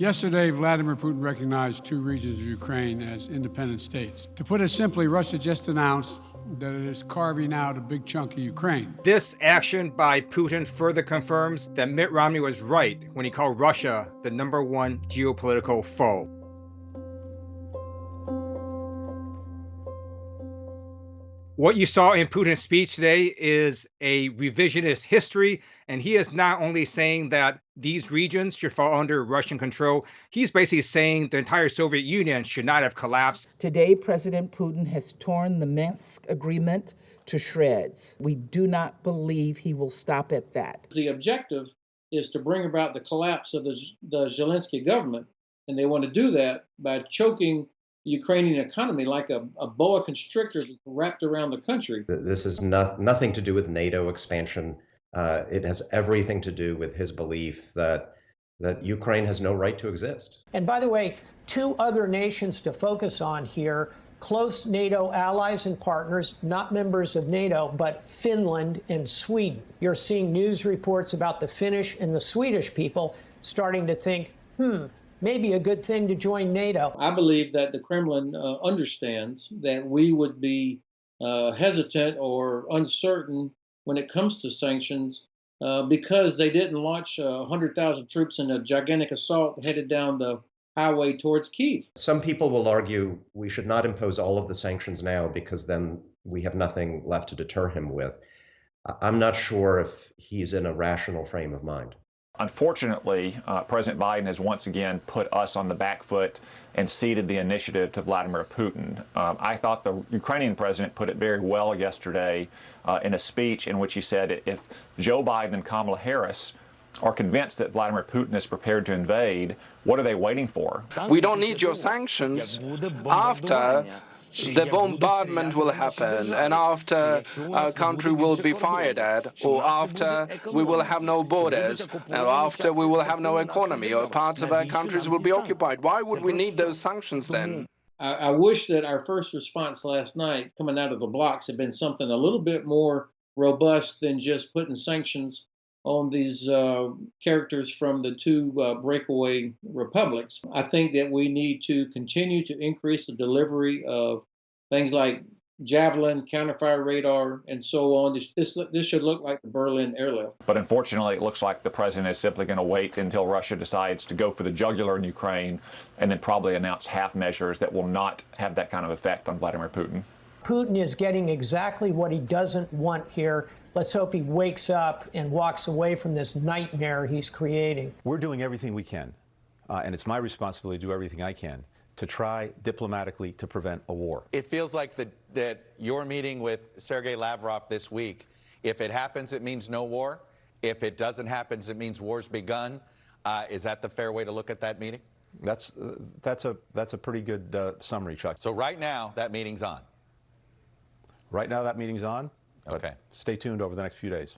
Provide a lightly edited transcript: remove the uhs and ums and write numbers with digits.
Yesterday, Vladimir Putin recognized two regions of Ukraine as independent states. To put it simply, Russia just announced that it is carving out a big chunk of Ukraine. This action by Putin further confirms that Mitt Romney was right when he called Russia the #1 geopolitical foe. What you saw in Putin's speech today is a revisionist history, and he is not only saying that these regions should fall under Russian control, he's basically saying the entire Soviet Union should not have collapsed. Today, President Putin has torn the Minsk agreement to shreds. We do not believe he will stop at that. The objective is to bring about the collapse of the Zelensky government, and they want to do that by choking the Ukrainian economy like a boa constrictor that's wrapped around the country. This has nothing to do with NATO expansion. It has everything to do with his belief that Ukraine has no right to exist. And by the way, two other nations to focus on here, close NATO allies and partners, not members of NATO, but Finland and Sweden. You're seeing news reports about the Finnish and the Swedish people starting to think, maybe a good thing to join NATO. I believe that the Kremlin understands that we would be hesitant or uncertain when it comes to sanctions because they didn't launch 100,000 troops in a gigantic assault headed down the highway towards Kyiv. Some people will argue we should not impose all of the sanctions now because then we have nothing left to deter him with. I'm not sure if he's in a rational frame of mind. Unfortunately, President Biden has once again put us on the back foot and ceded the initiative to Vladimir Putin. I thought the Ukrainian president put it very well yesterday in a speech in which he said if Joe Biden and Kamala Harris are convinced that Vladimir Putin is prepared to invade, what are they waiting for? We don't need your sanctions after the bombardment will happen, and after our country will be fired at, or after we will have no borders, or after we will have no economy, or parts of our countries will be occupied. Why would we need those sanctions then? I wish that our first response last night coming out of the blocks had been something a little bit more robust than just putting sanctions on these characters from the two breakaway republics. I think that we need to continue to increase the delivery of things like Javelin, counterfire radar, and so on. This should look like the Berlin airlift. But unfortunately, it looks like the president is simply going to wait until Russia decides to go for the jugular in Ukraine and then probably announce half measures that will not have that kind of effect on Vladimir Putin. Putin is getting exactly what he doesn't want here. Let's hope he wakes up and walks away from this nightmare he's creating. We're doing everything we can, and it's my responsibility to do everything I can to try diplomatically to prevent a war. It feels like that your meeting with Sergei Lavrov this week, if it happens, it means no war. If it doesn't happen, it means war's begun. Is that the fair way to look at that meeting? That's a pretty good summary, Chuck. So right now, that meeting's on. Right now, that meeting's on. Okay. Stay tuned over the next few days.